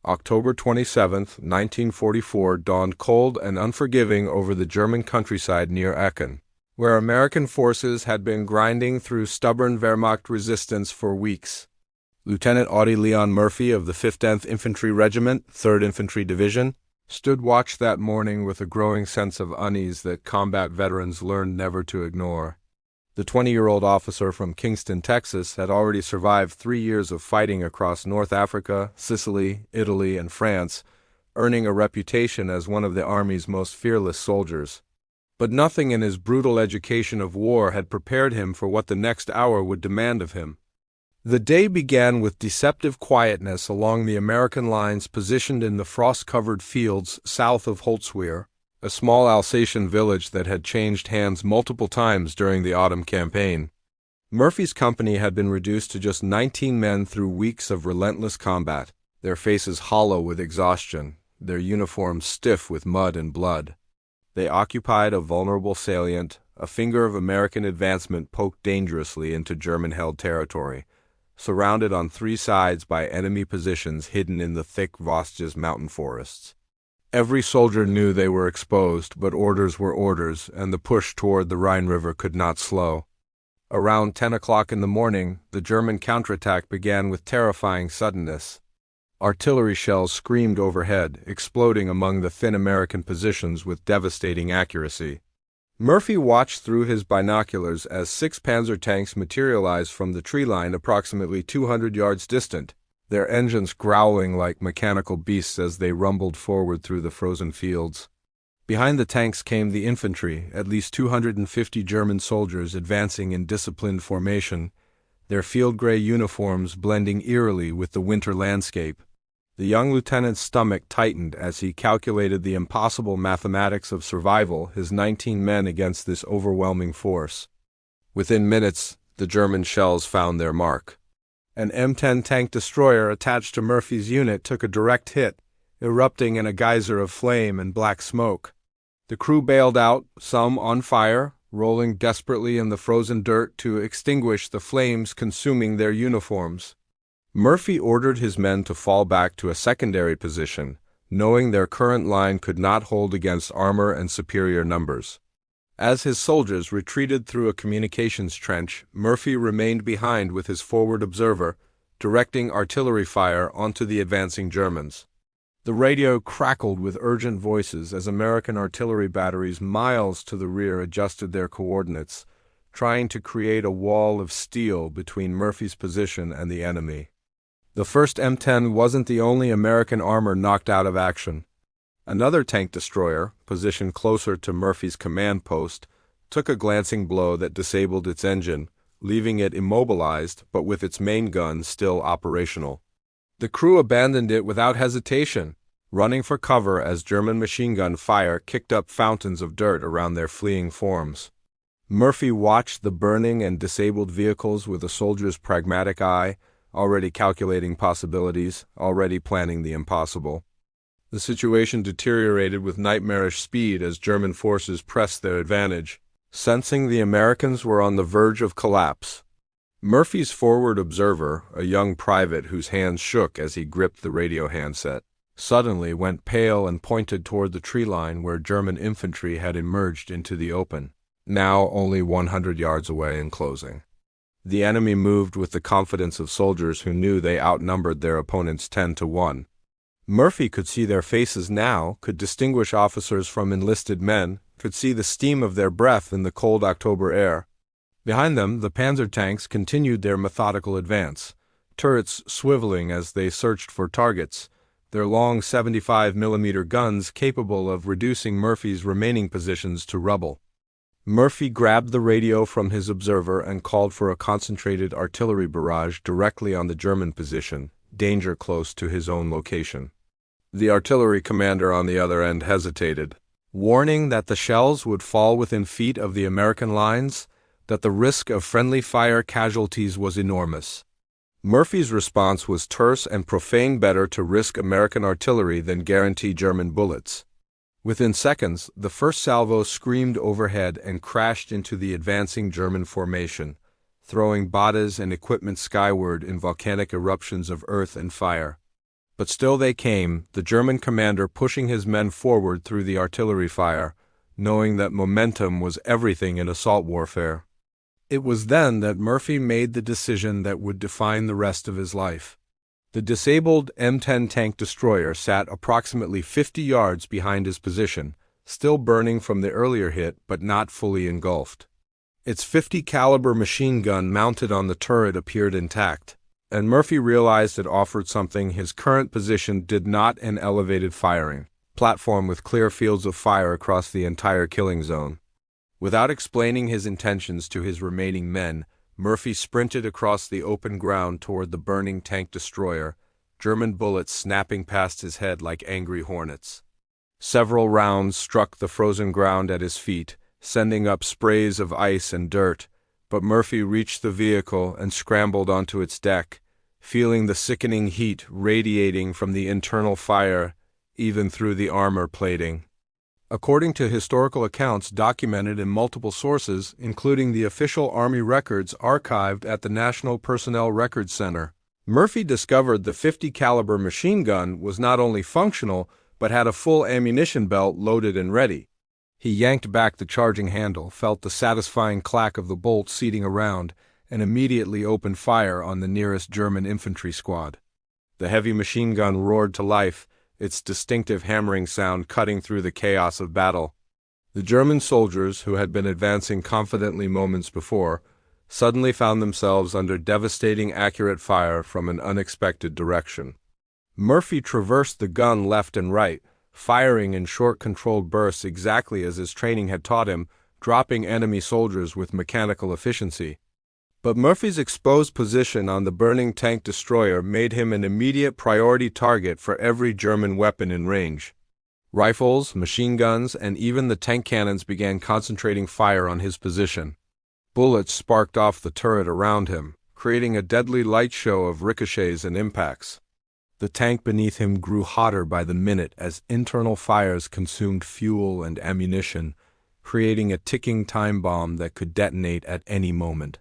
October 27, 1944 dawned cold and unforgiving over the German countryside near Aachen, where American forces had been grinding through stubborn Wehrmacht resistance for weeks. Lieutenant Audie Leon Murphy of the 5th Infantry Regiment, 3rd Infantry Division, stood watch that morning with a growing sense of unease that combat veterans learned never to ignore. The 20-year-old officer from Kingston, Texas, had already survived 3 years of fighting across North Africa, Sicily, Italy, and France, earning a reputation as one of the Army's most fearless soldiers. But nothing in his brutal education of war had prepared him for what the next hour would demand of him. The day began with deceptive quietness along the American lines positioned in the frost-covered fields south of Holzwihr, a small Alsatian village that had changed hands multiple times during the autumn campaign. Murphy's company had been reduced to just 19 men through weeks of relentless combat, their faces hollow with exhaustion, their uniforms stiff with mud and blood. They occupied a vulnerable salient, a finger of American advancement poked dangerously into German-held territory, surrounded on 3 sides by enemy positions hidden in the thick Vosges mountain forests. Every soldier knew they were exposed, but orders were orders, and the push toward the Rhine River could not slow. Around 10 o'clock in the morning, the German counterattack began with terrifying suddenness. Artillery shells screamed overhead, exploding among the thin American positions with devastating accuracy. Murphy watched through his binoculars as 6 Panzer tanks materialized from the tree line approximately 200 yards distant, their engines growling like mechanical beasts as they rumbled forward through the frozen fields. Behind the tanks came the infantry, at least 250 German soldiers advancing in disciplined formation, their field-gray uniforms blending eerily with the winter landscape. The young lieutenant's stomach tightened as he calculated the impossible mathematics of survival, his 19 men against this overwhelming force. Within minutes, the German shells found their mark. An M10 tank destroyer attached to Murphy's unit took a direct hit, erupting in a geyser of flame and black smoke. The crew bailed out, some on fire, rolling desperately in the frozen dirt to extinguish the flames consuming their uniforms. Murphy ordered his men to fall back to a secondary position, knowing their current line could not hold against armor and superior numbers. As his soldiers retreated through a communications trench, Murphy remained behind with his forward observer, directing artillery fire onto the advancing Germans. The radio crackled with urgent voices as American artillery batteries miles to the rear adjusted their coordinates, trying to create a wall of steel between Murphy's position and the enemy. The first M10 wasn't the only American armor knocked out of action. Another tank destroyer, positioned closer to Murphy's command post, took a glancing blow that disabled its engine, leaving it immobilized but with its main gun still operational. The crew abandoned it without hesitation, running for cover as German machine gun fire kicked up fountains of dirt around their fleeing forms. Murphy watched the burning and disabled vehicles with a soldier's pragmatic eye, already calculating possibilities, already planning the impossible. The situation deteriorated with nightmarish speed as German forces pressed their advantage, sensing the Americans were on the verge of collapse. Murphy's forward observer, a young private whose hands shook as he gripped the radio handset, suddenly went pale and pointed toward the tree line where German infantry had emerged into the open, now only 100 yards away and closing. The enemy moved with the confidence of soldiers who knew they outnumbered their opponents 10-1. Murphy could see their faces now, could distinguish officers from enlisted men, could see the steam of their breath in the cold October air. Behind them, the panzer tanks continued their methodical advance, turrets swiveling as they searched for targets, their long 75mm guns capable of reducing Murphy's remaining positions to rubble. Murphy grabbed the radio from his observer and called for a concentrated artillery barrage directly on the German position, danger close to his own location. The artillery commander on the other end hesitated, warning that the shells would fall within feet of the American lines, that the risk of friendly fire casualties was enormous. Murphy's response was terse and profane: better to risk American artillery than guarantee German bullets. Within seconds, the first salvo screamed overhead and crashed into the advancing German formation, throwing bodies and equipment skyward in volcanic eruptions of earth and fire. But still they came, the German commander pushing his men forward through the artillery fire, knowing that momentum was everything in assault warfare. It was then that Murphy made the decision that would define the rest of his life. The disabled M10 tank destroyer sat approximately 50 yards behind his position, still burning from the earlier hit but not fully engulfed. Its .50 caliber machine gun mounted on the turret appeared intact, and Murphy realized it offered something his current position did not: an elevated firing platform with clear fields of fire across the entire killing zone. Without explaining his intentions to his remaining men, Murphy sprinted across the open ground toward the burning tank destroyer, German bullets snapping past his head like angry hornets. Several rounds struck the frozen ground at his feet, sending up sprays of ice and dirt, but Murphy reached the vehicle and scrambled onto its deck, feeling the sickening heat radiating from the internal fire, even through the armor plating. According to historical accounts documented in multiple sources, including the official Army records archived at the National Personnel Records Center, Murphy discovered the .50 caliber machine gun was not only functional, but had a full ammunition belt loaded and ready. He yanked back the charging handle, felt the satisfying clack of the bolt seating around, and immediately opened fire on the nearest German infantry squad. The heavy machine gun roared to life, its distinctive hammering sound cutting through the chaos of battle. The German soldiers, who had been advancing confidently moments before, suddenly found themselves under devastating accurate fire from an unexpected direction. Murphy traversed the gun left and right, firing in short controlled bursts exactly as his training had taught him, dropping enemy soldiers with mechanical efficiency. But Murphy's exposed position on the burning tank destroyer made him an immediate priority target for every German weapon in range. Rifles, machine guns, and even the tank cannons began concentrating fire on his position. Bullets sparked off the turret around him, creating a deadly light show of ricochets and impacts. The tank beneath him grew hotter by the minute as internal fires consumed fuel and ammunition, creating a ticking time bomb that could detonate at any moment.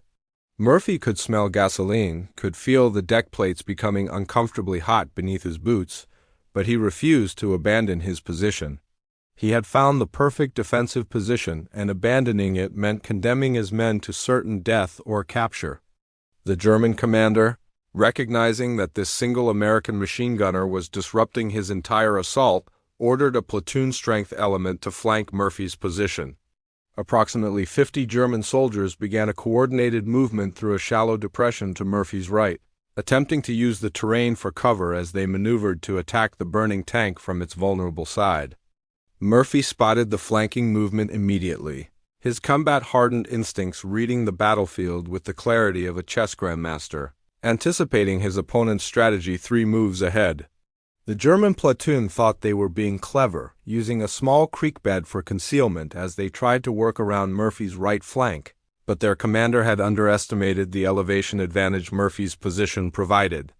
Murphy could smell gasoline, could feel the deck plates becoming uncomfortably hot beneath his boots, but he refused to abandon his position. He had found the perfect defensive position, and abandoning it meant condemning his men to certain death or capture. The German commander, recognizing that this single American machine gunner was disrupting his entire assault, ordered a platoon-strength element to flank Murphy's position. Approximately 50 German soldiers began a coordinated movement through a shallow depression to Murphy's right, attempting to use the terrain for cover as they maneuvered to attack the burning tank from its vulnerable side. Murphy spotted the flanking movement immediately, his combat-hardened instincts reading the battlefield with the clarity of a chess grandmaster, anticipating his opponent's strategy 3 moves ahead. The German platoon thought they were being clever, using a small creek bed for concealment as they tried to work around Murphy's right flank, but their commander had underestimated the elevation advantage Murphy's position provided.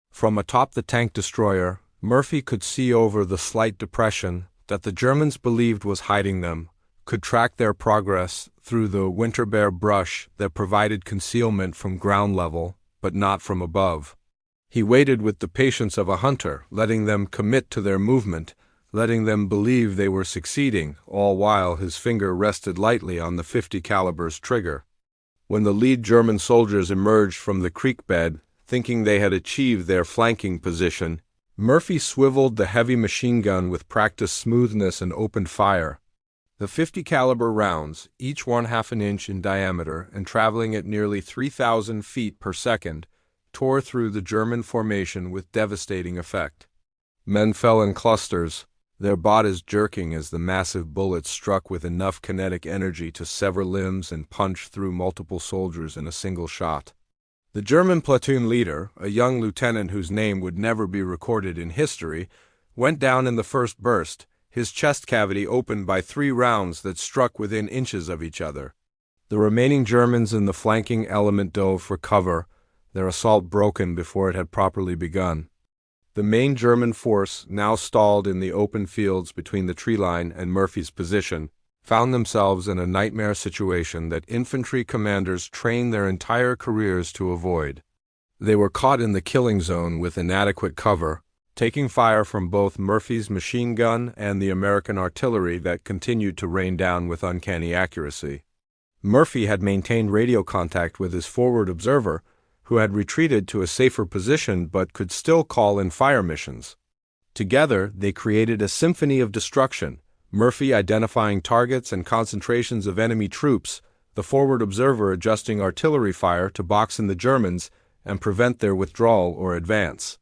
From atop the tank destroyer, Murphy could see over the slight depression that the Germans believed was hiding them, could track their progress through the winterbear brush that provided concealment from ground level, but not from above. He waited with the patience of a hunter, letting them commit to their movement, letting them believe they were succeeding, all while his finger rested lightly on the .50 caliber's trigger. When the lead German soldiers emerged from the creek bed, thinking they had achieved their flanking position, Murphy swiveled the heavy machine gun with practiced smoothness and opened fire. The .50 caliber rounds, each 1/2 inch in diameter and traveling at nearly 3,000 feet per second, tore through the German formation with devastating effect. Men fell in clusters, their bodies jerking as the massive bullets struck with enough kinetic energy to sever limbs and punch through multiple soldiers in a single shot. The German platoon leader, a young lieutenant whose name would never be recorded in history, went down in the first burst, his chest cavity opened by 3 rounds that struck within inches of each other. The remaining Germans in the flanking element dove for cover, their assault broken before it had properly begun. The main German force, now stalled in the open fields between the tree line and Murphy's position, found themselves in a nightmare situation that infantry commanders trained their entire careers to avoid. They were caught in the killing zone with inadequate cover, taking fire from both Murphy's machine gun and the American artillery that continued to rain down with uncanny accuracy. Murphy had maintained radio contact with his forward observer, who had retreated to a safer position but could still call in fire missions. Together, they created a symphony of destruction, Murphy identifying targets and concentrations of enemy troops, the forward observer adjusting artillery fire to box in the Germans and prevent their withdrawal or advance.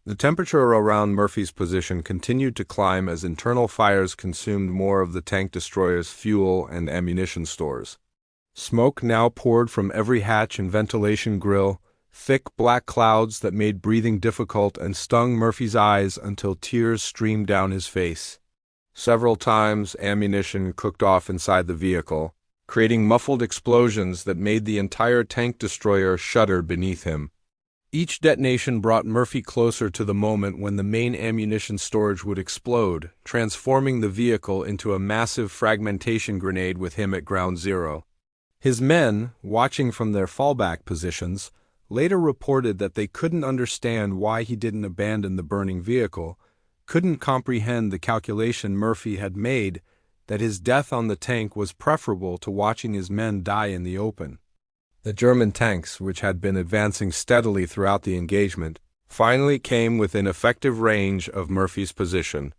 The temperature around Murphy's position continued to climb as internal fires consumed more of the tank destroyer's fuel and ammunition stores. Smoke now poured from every hatch and ventilation grill, thick black clouds that made breathing difficult and stung Murphy's eyes until tears streamed down his face. Several times, ammunition cooked off inside the vehicle, creating muffled explosions that made the entire tank destroyer shudder beneath him. Each detonation brought Murphy closer to the moment when the main ammunition storage would explode, transforming the vehicle into a massive fragmentation grenade with him at ground zero. His men, watching from their fallback positions, later reported that they couldn't understand why he didn't abandon the burning vehicle, couldn't comprehend the calculation Murphy had made that his death on the tank was preferable to watching his men die in the open. The German tanks, which had been advancing steadily throughout the engagement, finally came within effective range of Murphy's position.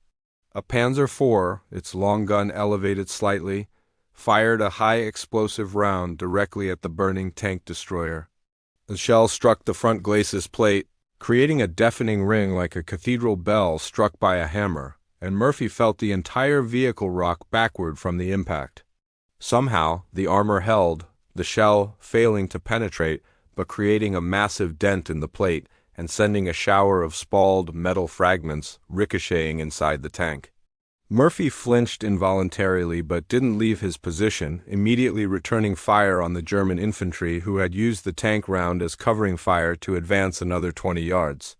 A Panzer IV, its long gun elevated slightly, fired a high-explosive round directly at the burning tank destroyer. The shell struck the front glacis plate, creating a deafening ring like a cathedral bell struck by a hammer, and Murphy felt the entire vehicle rock backward from the impact. Somehow, the armor held, the shell failing to penetrate, but creating a massive dent in the plate and sending a shower of spalled metal fragments ricocheting inside the tank. Murphy flinched involuntarily but didn't leave his position, immediately returning fire on the German infantry who had used the tank round as covering fire to advance another 20 yards.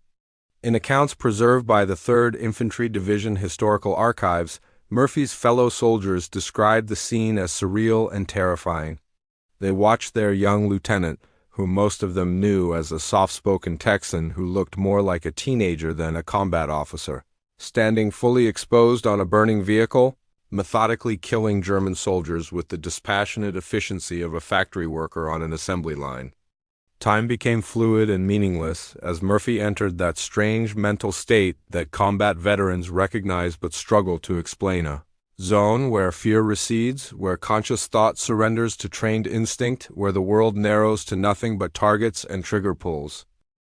In accounts preserved by the 3rd Infantry Division Historical Archives, Murphy's fellow soldiers described the scene as surreal and terrifying. They watched their young lieutenant, whom most of them knew as a soft-spoken Texan who looked more like a teenager than a combat officer, standing fully exposed on a burning vehicle, methodically killing German soldiers with the dispassionate efficiency of a factory worker on an assembly line. Time became fluid and meaningless as Murphy entered that strange mental state that combat veterans recognize but struggle to explain, a zone where fear recedes, where conscious thought surrenders to trained instinct, where the world narrows to nothing but targets and trigger pulls.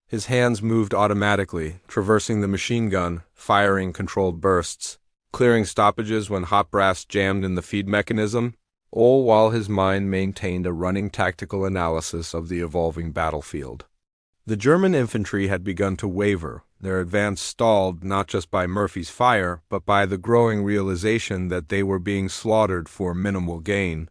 His hands moved automatically, traversing the machine gun, firing controlled bursts, clearing stoppages when hot brass jammed in the feed mechanism, all while his mind maintained a running tactical analysis of the evolving battlefield. The German infantry had begun to waver, their advance stalled not just by Murphy's fire, but by the growing realization that they were being slaughtered for minimal gain.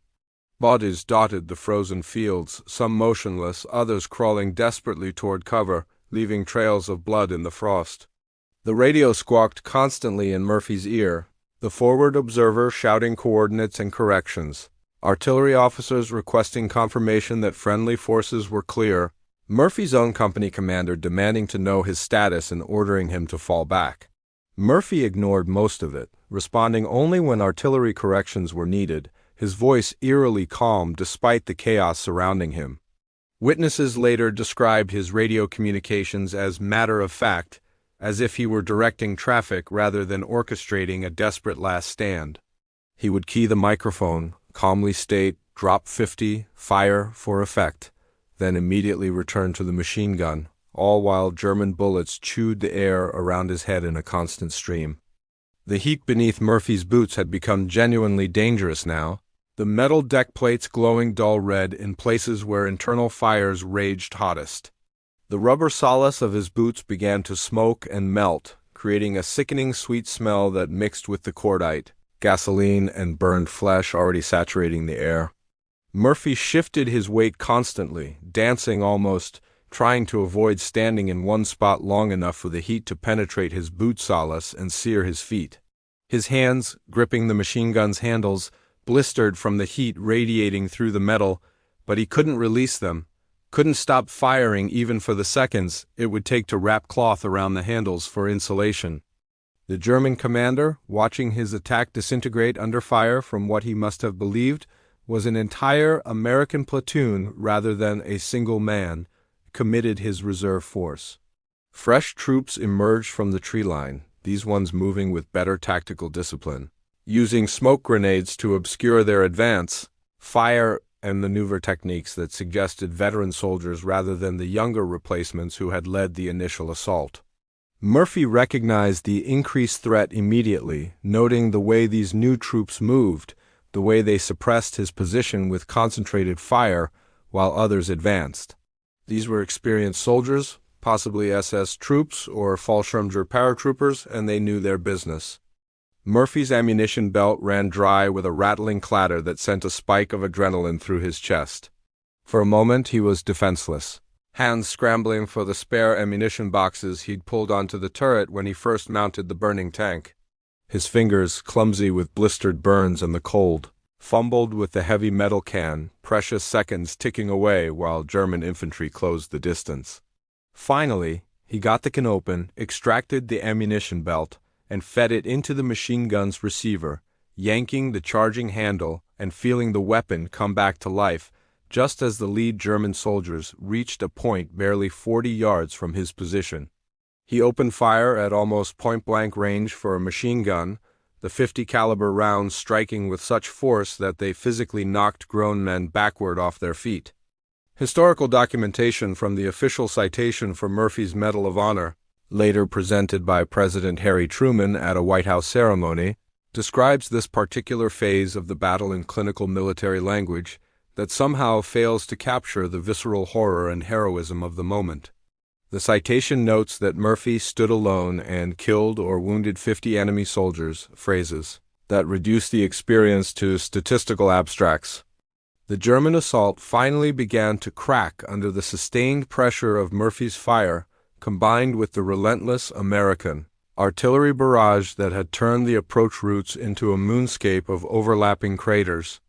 Bodies dotted the frozen fields, some motionless, others crawling desperately toward cover, leaving trails of blood in the frost. The radio squawked constantly in Murphy's ear, the forward observer shouting coordinates and corrections, artillery officers requesting confirmation that friendly forces were clear, Murphy's own company commander demanding to know his status and ordering him to fall back. Murphy ignored most of it, responding only when artillery corrections were needed, his voice eerily calm despite the chaos surrounding him. Witnesses later described his radio communications as matter-of-fact, as if he were directing traffic rather than orchestrating a desperate last stand. He would key the microphone, calmly state, "Drop 50, fire for effect," then immediately return to the machine gun, all while German bullets chewed the air around his head in a constant stream. The heat beneath Murphy's boots had become genuinely dangerous now, the metal deck plates glowing dull red in places where internal fires raged hottest. The rubber solace of his boots began to smoke and melt, creating a sickening sweet smell that mixed with the cordite, gasoline, and burned flesh already saturating the air. Murphy shifted his weight constantly, dancing almost, trying to avoid standing in one spot long enough for the heat to penetrate his boot solace and sear his feet. His hands, gripping the machine gun's handles, blistered from the heat radiating through the metal, but he couldn't release them, couldn't stop firing even for the seconds it would take to wrap cloth around the handles for insulation. The German commander, watching his attack disintegrate under fire from what he must have believed was an entire American platoon rather than a single man, committed his reserve force. Fresh troops emerged from the tree line, these ones moving with better tactical discipline, using smoke grenades to obscure their advance, fire and maneuver techniques that suggested veteran soldiers rather than the younger replacements who had led the initial assault. Murphy recognized the increased threat immediately, noting the way these new troops moved, the way they suppressed his position with concentrated fire while others advanced. These were experienced soldiers, possibly SS troops or Fallschirmjäger paratroopers, and they knew their business. Murphy's ammunition belt ran dry with a rattling clatter that sent a spike of adrenaline through his chest. For a moment he was defenseless, hands scrambling for the spare ammunition boxes he'd pulled onto the turret when he first mounted the burning tank. His fingers, clumsy with blistered burns and the cold, fumbled with the heavy metal can, precious seconds ticking away while German infantry closed the distance. Finally, he got the can open, extracted the ammunition belt, and fed it into the machine gun's receiver, yanking the charging handle and feeling the weapon come back to life just as the lead German soldiers reached a point barely 40 yards from his position. He opened fire at almost point-blank range for a machine gun, the .50 caliber rounds striking with such force that they physically knocked grown men backward off their feet. Historical documentation from the official citation for Murphy's Medal of Honor, later presented by President Harry Truman at a White House ceremony, describes this particular phase of the battle in clinical military language that somehow fails to capture the visceral horror and heroism of the moment. The citation notes that Murphy stood alone and killed or wounded 50 enemy soldiers, phrases that reduce the experience to statistical abstracts. The German assault finally began to crack under the sustained pressure of Murphy's fire, combined with the relentless American artillery barrage that had turned the approach routes into a moonscape of overlapping craters.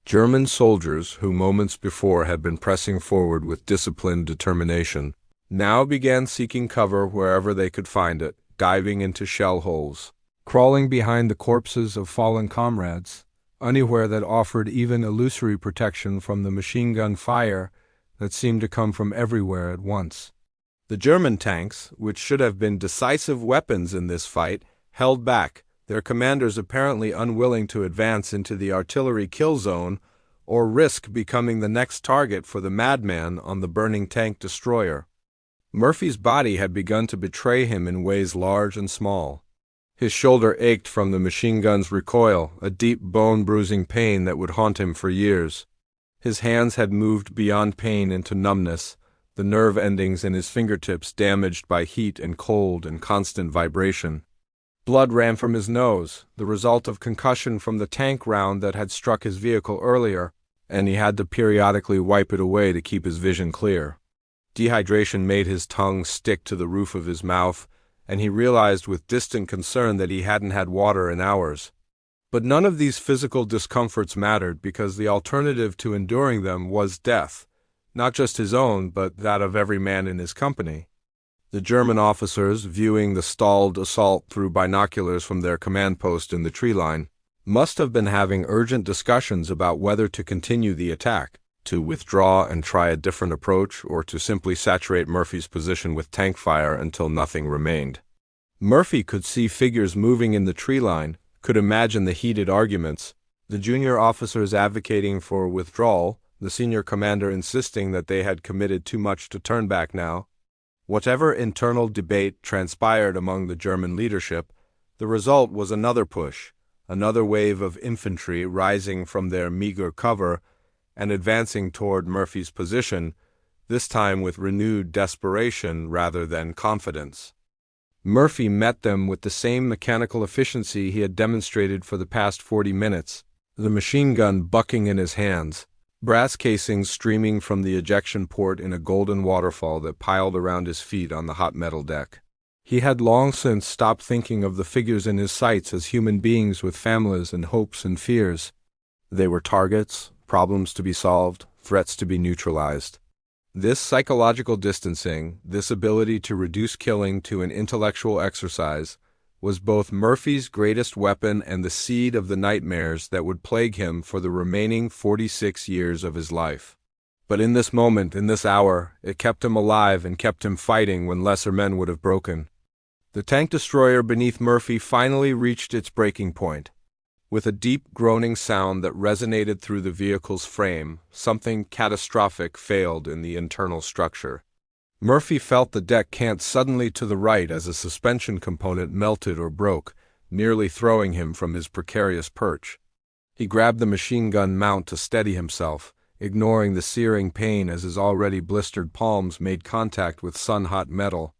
German soldiers, who moments before had been pressing forward with disciplined determination, now began seeking cover wherever they could find it, diving into shell holes, crawling behind the corpses of fallen comrades, anywhere that offered even illusory protection from the machine gun fire that seemed to come from everywhere at once. The German tanks, which should have been decisive weapons in this fight, held back, their commanders apparently unwilling to advance into the artillery kill zone or risk becoming the next target for the madman on the burning tank destroyer. Murphy's body had begun to betray him in ways large and small. His shoulder ached from the machine gun's recoil, a deep bone-bruising pain that would haunt him for years. His hands had moved beyond pain into numbness, the nerve endings in his fingertips damaged by heat and cold and constant vibration. Blood ran from his nose, the result of concussion from the tank round that had struck his vehicle earlier, and he had to periodically wipe it away to keep his vision clear. Dehydration made his tongue stick to the roof of his mouth, and he realized with distant concern that he hadn't had water in hours. But none of these physical discomforts mattered because the alternative to enduring them was death, not just his own, but that of every man in his company. The German officers, viewing the stalled assault through binoculars from their command post in the tree line, must have been having urgent discussions about whether to continue the attack, to withdraw and try a different approach, or to simply saturate Murphy's position with tank fire until nothing remained. Murphy could see figures moving in the tree line, could imagine the heated arguments, the junior officers advocating for withdrawal, the senior commander insisting that they had committed too much to turn back now. Whatever internal debate transpired among the German leadership, the result was another push, another wave of infantry rising from their meager cover and advancing toward Murphy's position, this time with renewed desperation rather than confidence. Murphy met them with the same mechanical efficiency he had demonstrated for the past 40 minutes, the machine gun bucking in his hands, brass casings streaming from the ejection port in a golden waterfall that piled around his feet on the hot metal deck. He had long since stopped thinking of the figures in his sights as human beings with families and hopes and fears. They were targets, problems to be solved, threats to be neutralized. This psychological distancing, this ability to reduce killing to an intellectual exercise, was both Murphy's greatest weapon and the seed of the nightmares that would plague him for the remaining 46 years of his life. But in this moment, in this hour, it kept him alive and kept him fighting when lesser men would have broken. The tank destroyer beneath Murphy finally reached its breaking point. With a deep groaning sound that resonated through the vehicle's frame, something catastrophic failed in the internal structure. Murphy felt the deck cant suddenly to the right as a suspension component melted or broke, nearly throwing him from his precarious perch. He grabbed the machine gun mount to steady himself, ignoring the searing pain as his already blistered palms made contact with sun-hot metal.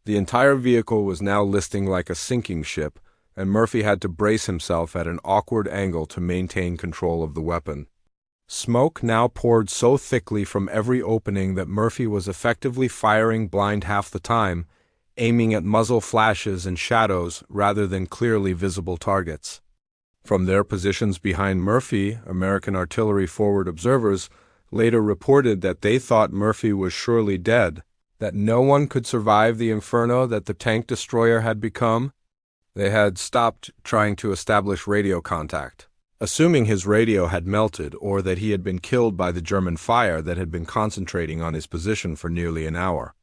The entire vehicle was now listing like a sinking ship, and Murphy had to brace himself at an awkward angle to maintain control of the weapon. Smoke now poured so thickly from every opening that Murphy was effectively firing blind half the time, aiming at muzzle flashes and shadows rather than clearly visible targets. From their positions behind Murphy, American artillery forward observers later reported that they thought Murphy was surely dead, that no one could survive the inferno that the tank destroyer had become. They had stopped trying to establish radio contact, assuming his radio had melted or that he had been killed by the German fire that had been concentrating on his position for nearly an hour.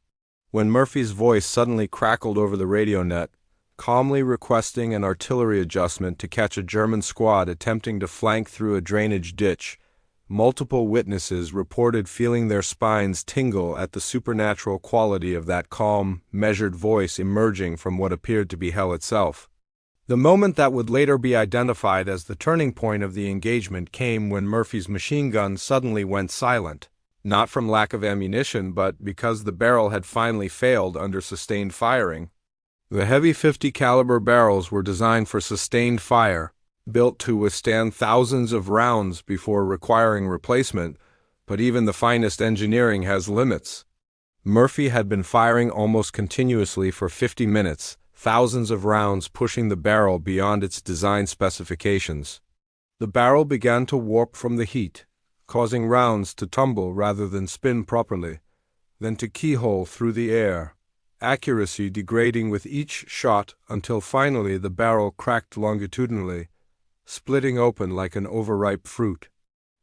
When Murphy's voice suddenly crackled over the radio net, calmly requesting an artillery adjustment to catch a German squad attempting to flank through a drainage ditch, multiple witnesses reported feeling their spines tingle at the supernatural quality of that calm, measured voice emerging from what appeared to be hell itself. The moment that would later be identified as the turning point of the engagement came when Murphy's machine gun suddenly went silent, not from lack of ammunition but because the barrel had finally failed under sustained firing. The heavy .50 caliber barrels were designed for sustained fire, built to withstand thousands of rounds before requiring replacement, but even the finest engineering has limits. Murphy had been firing almost continuously for 50 minutes, thousands of rounds pushing the barrel beyond its design specifications. The barrel began to warp from the heat, causing rounds to tumble rather than spin properly, then to keyhole through the air, accuracy degrading with each shot until finally the barrel cracked longitudinally, splitting open like an overripe fruit.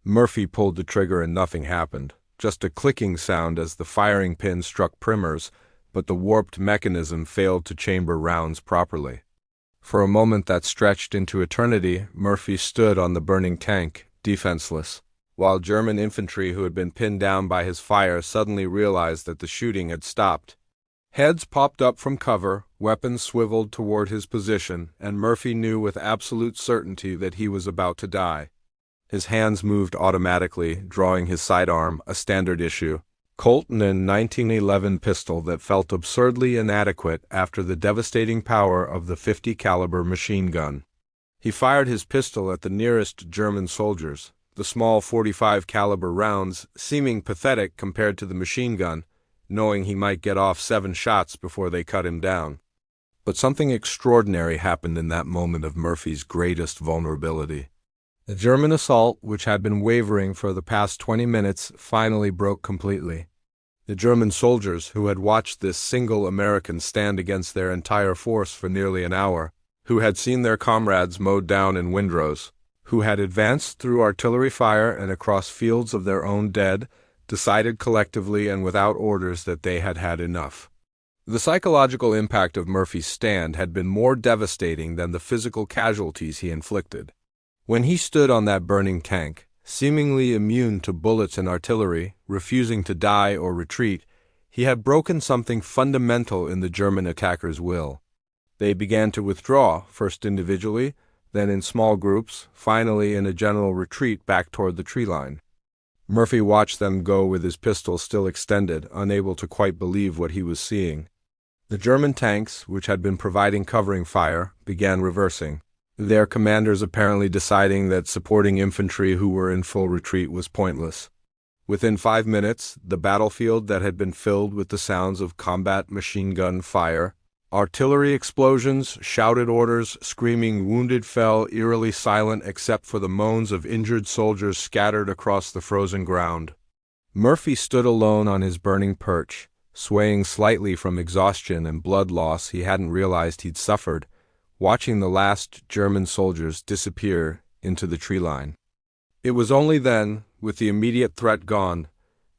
Murphy pulled the trigger and nothing happened, just a clicking sound as the firing pin struck primers, but the warped mechanism failed to chamber rounds properly. For a moment that stretched into eternity, Murphy stood on the burning tank, defenseless, while German infantry who had been pinned down by his fire suddenly realized that the shooting had stopped. Heads popped up from cover, weapons swiveled toward his position, and Murphy knew with absolute certainty that he was about to die. His hands moved automatically, drawing his sidearm, a standard issue Colt and 1911 pistol that felt absurdly inadequate after the devastating power of the .50 caliber machine gun. He fired his pistol at the nearest German soldiers, the small .45 caliber rounds seeming pathetic compared to the machine gun, knowing he might get off 7 shots before they cut him down. But something extraordinary happened in that moment of Murphy's greatest vulnerability. The German assault, which had been wavering for the past 20 minutes, finally broke completely. The German soldiers, who had watched this single American stand against their entire force for nearly an hour, who had seen their comrades mowed down in windrows, who had advanced through artillery fire and across fields of their own dead, decided collectively and without orders that they had had enough. The psychological impact of Murphy's stand had been more devastating than the physical casualties he inflicted. When he stood on that burning tank, seemingly immune to bullets and artillery, refusing to die or retreat, he had broken something fundamental in the German attackers' will. They began to withdraw, first individually, then in small groups, finally in a general retreat back toward the tree line. Murphy watched them go with his pistol still extended, unable to quite believe what he was seeing. The German tanks, which had been providing covering fire, began reversing, their commanders apparently deciding that supporting infantry who were in full retreat was pointless. Within 5 minutes, the battlefield that had been filled with the sounds of combat machine gun fire, artillery explosions, shouted orders, screaming wounded fell eerily silent except for the moans of injured soldiers scattered across the frozen ground. Murphy stood alone on his burning perch, swaying slightly from exhaustion and blood loss he hadn't realized he'd suffered, watching the last German soldiers disappear into the tree line. It was only then, with the immediate threat gone,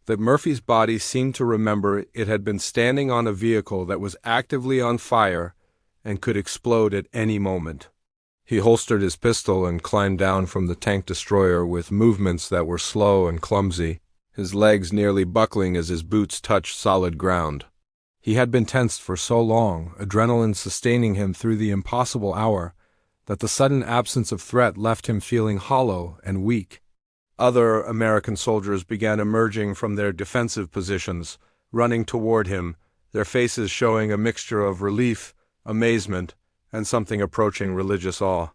that Murphy's body seemed to remember it had been standing on a vehicle that was actively on fire and could explode at any moment. He holstered his pistol and climbed down from the tank destroyer with movements that were slow and clumsy, his legs nearly buckling as his boots touched solid ground. He had been tensed for so long, adrenaline sustaining him through the impossible hour, that the sudden absence of threat left him feeling hollow and weak. Other American soldiers began emerging from their defensive positions, running toward him, their faces showing a mixture of relief, amazement, and something approaching religious awe.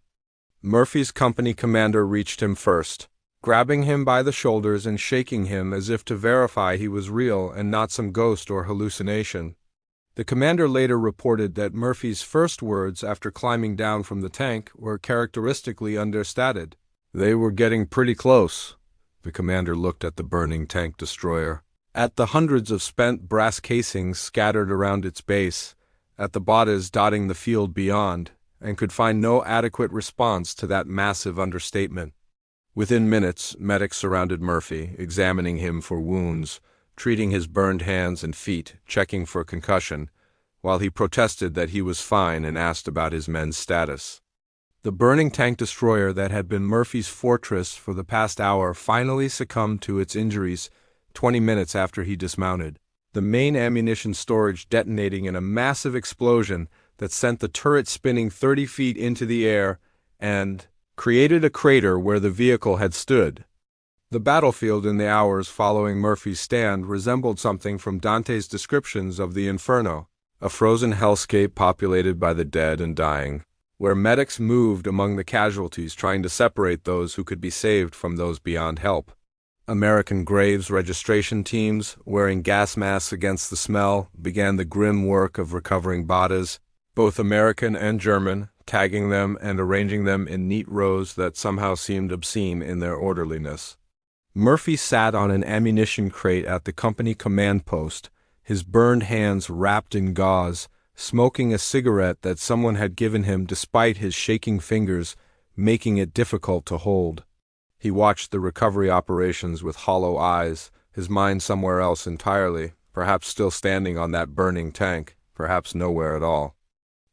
Murphy's company commander reached him first, grabbing him by the shoulders and shaking him as if to verify he was real and not some ghost or hallucination. The commander later reported that Murphy's first words after climbing down from the tank were characteristically understated. "They were getting pretty close." The commander looked at the burning tank destroyer, at the hundreds of spent brass casings scattered around its base, at the bodies dotting the field beyond, and could find no adequate response to that massive understatement. Within minutes, medics surrounded Murphy, examining him for wounds, treating his burned hands and feet, checking for concussion, while he protested that he was fine and asked about his men's status. The burning tank destroyer that had been Murphy's fortress for the past hour finally succumbed to its injuries 20 minutes after he dismounted, the main ammunition storage detonating in a massive explosion that sent the turret spinning 30 feet into the air and created a crater where the vehicle had stood. The battlefield in the hours following Murphy's stand resembled something from Dante's descriptions of the Inferno, a frozen hellscape populated by the dead and dying, where medics moved among the casualties trying to separate those who could be saved from those beyond help. American graves registration teams, wearing gas masks against the smell, began the grim work of recovering bodies, both American and German, tagging them and arranging them in neat rows that somehow seemed obscene in their orderliness. Murphy sat on an ammunition crate at the company command post, his burned hands wrapped in gauze, smoking a cigarette that someone had given him despite his shaking fingers, making it difficult to hold. He watched the recovery operations with hollow eyes, his mind somewhere else entirely, perhaps still standing on that burning tank, perhaps nowhere at all.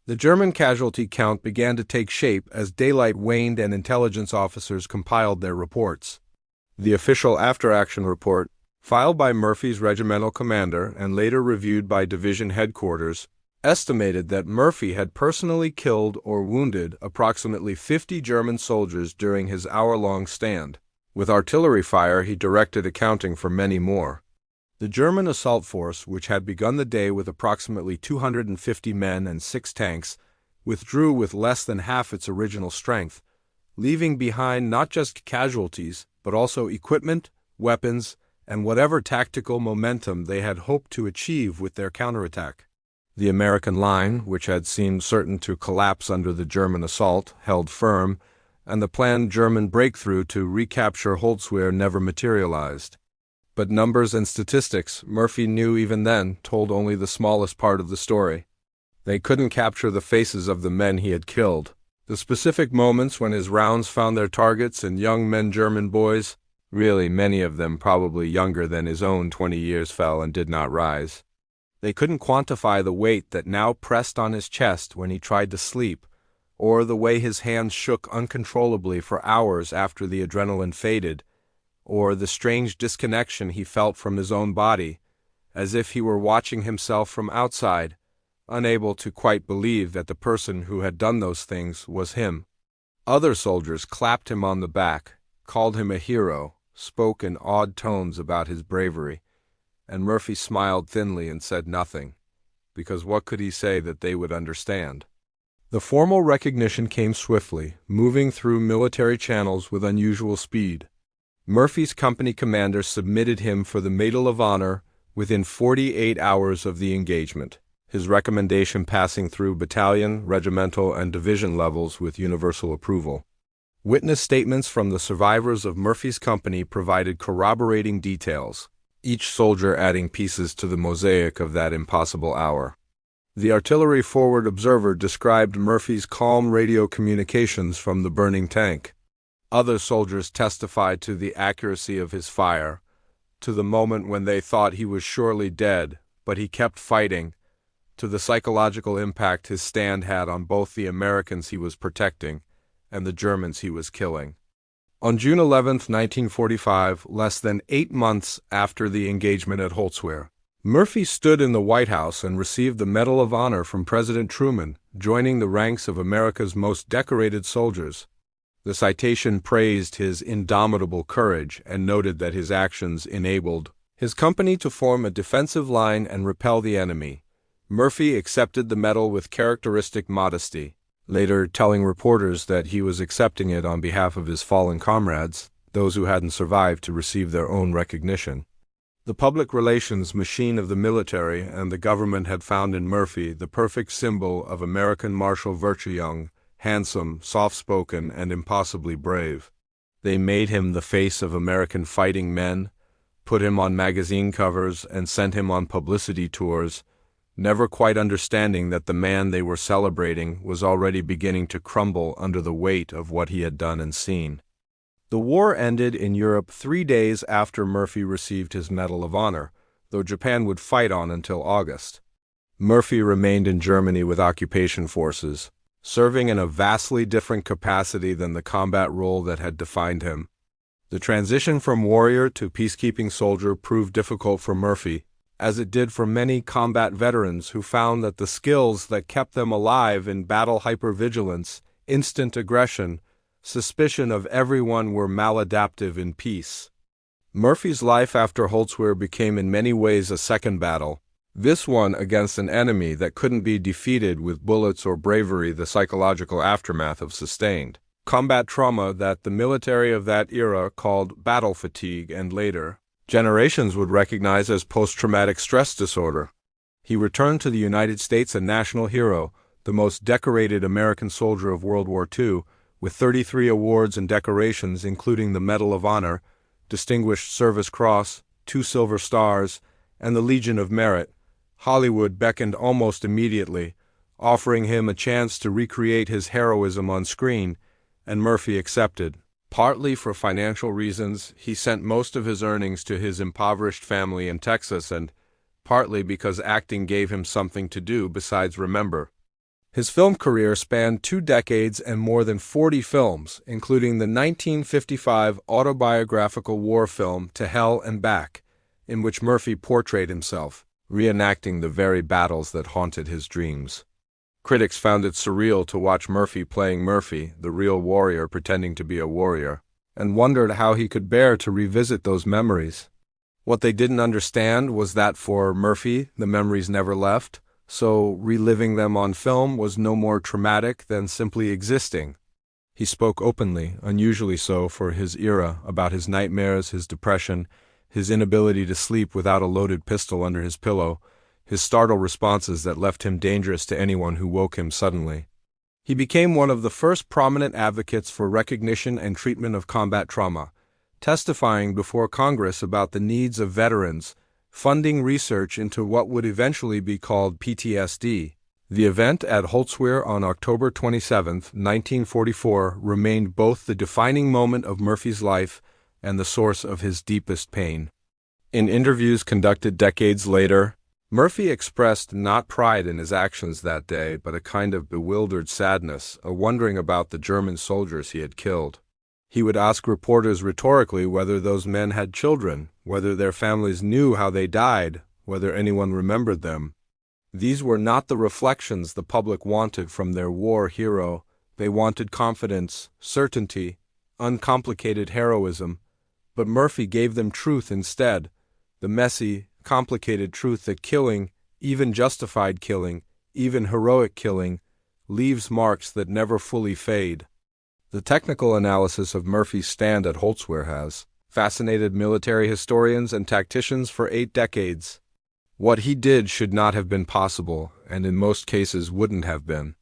The German casualty count began to take shape as daylight waned and intelligence officers compiled their reports. The official after-action report, filed by Murphy's regimental commander and later reviewed by division headquarters, estimated that Murphy had personally killed or wounded approximately 50 German soldiers during his hour-long stand. With artillery fire, he directed accounting for many more. The German assault force, which had begun the day with approximately 250 men and 6 tanks, withdrew with less than half its original strength, leaving behind not just casualties, but also equipment, weapons, and whatever tactical momentum they had hoped to achieve with their counterattack. The American line, which had seemed certain to collapse under the German assault, held firm, and the planned German breakthrough to recapture Holzwehr never materialized. But numbers and statistics, Murphy knew even then, told only the smallest part of the story. They couldn't capture the faces of the men he had killed, the specific moments when his rounds found their targets and young men, German boys, really many of them probably younger than his own 20 years, fell and did not rise. They couldn't quantify the weight that now pressed on his chest when he tried to sleep, or the way his hands shook uncontrollably for hours after the adrenaline faded, or the strange disconnection he felt from his own body, as if he were watching himself from outside, unable to quite believe that the person who had done those things was him. Other soldiers clapped him on the back, called him a hero, spoke in awed tones about his bravery, and Murphy smiled thinly and said nothing, because what could he say that they would understand? The formal recognition came swiftly, moving through military channels with unusual speed. Murphy's company commander submitted him for the Medal of Honor within 48 hours of the engagement, his recommendation passing through battalion, regimental, and division levels with universal approval. Witness statements from the survivors of Murphy's company provided corroborating details. each soldier adding pieces to the mosaic of that impossible hour. The artillery forward observer described Murphy's calm radio communications from the burning tank. Other soldiers testified to the accuracy of his fire, to the moment when they thought he was surely dead, but he kept fighting, to the psychological impact his stand had on both the Americans he was protecting and the Germans he was killing. On June 11, 1945, less than 8 months after the engagement at Holzwehr, Murphy stood in the White House and received the Medal of Honor from President Truman, joining the ranks of America's most decorated soldiers. The citation praised his indomitable courage and noted that his actions enabled his company to form a defensive line and repel the enemy. Murphy accepted the medal with characteristic modesty, later telling reporters that he was accepting it on behalf of his fallen comrades, those who hadn't survived to receive their own recognition. The public relations machine of the military and the government had found in Murphy the perfect symbol of American martial virtue: young, handsome, soft-spoken, and impossibly brave. They made him the face of American fighting men, put him on magazine covers, and sent him on publicity tours, never quite understanding that the man they were celebrating was already beginning to crumble under the weight of what he had done and seen. The war ended in Europe 3 days after Murphy received his Medal of Honor, though Japan would fight on until August. Murphy remained in Germany with occupation forces, serving in a vastly different capacity than the combat role that had defined him. The transition from warrior to peacekeeping soldier proved difficult for Murphy, as it did for many combat veterans who found that the skills that kept them alive in battle hypervigilance, instant aggression, suspicion of everyone were maladaptive in peace. Murphy's life after Holzwehr became in many ways a second battle, this one against an enemy that couldn't be defeated with bullets or bravery, the psychological aftermath of sustained combat trauma that the military of that era called battle fatigue and later generations would recognize as post-traumatic stress disorder. He returned to the United States a national hero, the most decorated American soldier of World War II, with 33 awards and decorations including the Medal of Honor, Distinguished Service Cross, 2 Silver Stars, and the Legion of Merit. Hollywood beckoned almost immediately, offering him a chance to recreate his heroism on screen, and Murphy accepted. Partly for financial reasons, he sent most of his earnings to his impoverished family in Texas, and partly because acting gave him something to do besides remember. His film career spanned 2 decades and more than 40 films, including the 1955 autobiographical war film To Hell and Back, in which Murphy portrayed himself, reenacting the very battles that haunted his dreams. Critics found it surreal to watch Murphy playing Murphy, the real warrior pretending to be a warrior, and wondered how he could bear to revisit those memories. What they didn't understand was that for Murphy, the memories never left, so reliving them on film was no more traumatic than simply existing. He spoke openly, unusually so for his era, about his nightmares, his depression, his inability to sleep without a loaded pistol under his pillow, his startled responses that left him dangerous to anyone who woke him suddenly. He became one of the first prominent advocates for recognition and treatment of combat trauma, testifying before Congress about the needs of veterans, funding research into what would eventually be called PTSD. The event at Holzwehr on October 27, 1944, remained both the defining moment of Murphy's life and the source of his deepest pain. In interviews conducted decades later, Murphy expressed not pride in his actions that day, but a kind of bewildered sadness, a wondering about the German soldiers he had killed. He would ask reporters rhetorically whether those men had children, whether their families knew how they died, whether anyone remembered them. These were not the reflections the public wanted from their war hero. They wanted confidence, certainty, uncomplicated heroism. But Murphy gave them truth instead, the messy, complicated truth that killing, even justified killing, even heroic killing, leaves marks that never fully fade. The technical analysis of Murphy's stand at Holzwehr has fascinated military historians and tacticians for 8 decades. What he did should not have been possible, and in most cases wouldn't have been.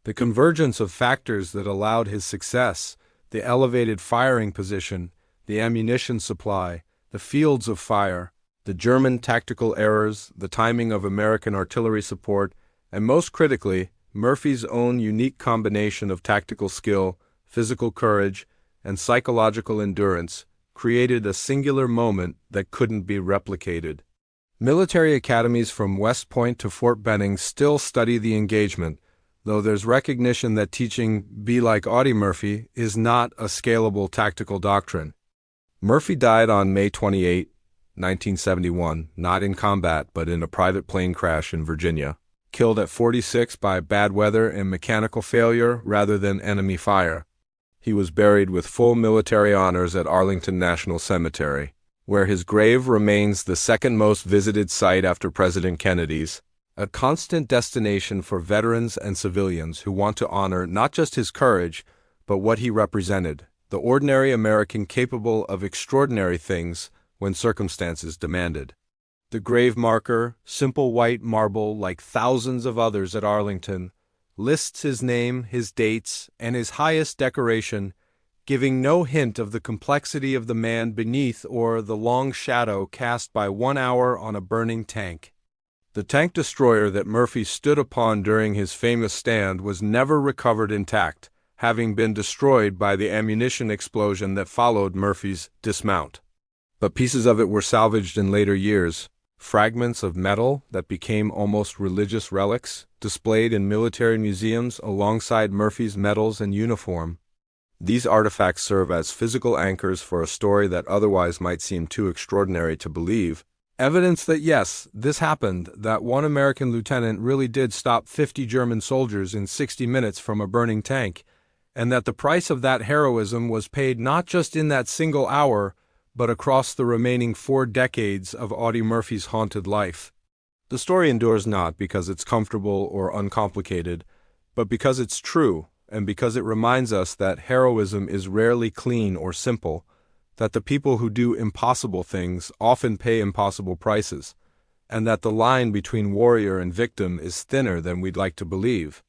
The convergence of factors that allowed his success, the elevated firing position, the ammunition supply, the fields of fire, The German tactical errors, the timing of American artillery support, and most critically, Murphy's own unique combination of tactical skill, physical courage, and psychological endurance created a singular moment that couldn't be replicated. Military academies from West Point to Fort Benning still study the engagement, though there's recognition that teaching "be like Audie Murphy" is not a scalable tactical doctrine. Murphy died on May 28, 1971, not in combat but in a private plane crash in Virginia, killed at 46 by bad weather and mechanical failure rather than enemy fire. He was buried with full military honors at Arlington National Cemetery, where his grave remains the second most visited site after President Kennedy's, a constant destination for veterans and civilians who want to honor not just his courage, but what he represented, the ordinary American capable of extraordinary things when circumstances demanded. The grave marker, simple white marble like thousands of others at Arlington, lists his name, his dates, and his highest decoration, giving no hint of the complexity of the man beneath or the long shadow cast by 1 hour on a burning tank. The tank destroyer that Murphy stood upon during his famous stand was never recovered intact, having been destroyed by the ammunition explosion that followed Murphy's dismount. But pieces of it were salvaged in later years, fragments of metal that became almost religious relics, displayed in military museums alongside Murphy's medals and uniform. These artifacts serve as physical anchors for a story that otherwise might seem too extraordinary to believe. Evidence that yes, this happened, that one American lieutenant really did stop 50 German soldiers in 60 minutes from a burning tank, and that the price of that heroism was paid not just in that single hour, but across the remaining 4 decades of Audie Murphy's haunted life. The story endures not because it's comfortable or uncomplicated, but because it's true, and because it reminds us that heroism is rarely clean or simple, that the people who do impossible things often pay impossible prices, and that the line between warrior and victim is thinner than we'd like to believe.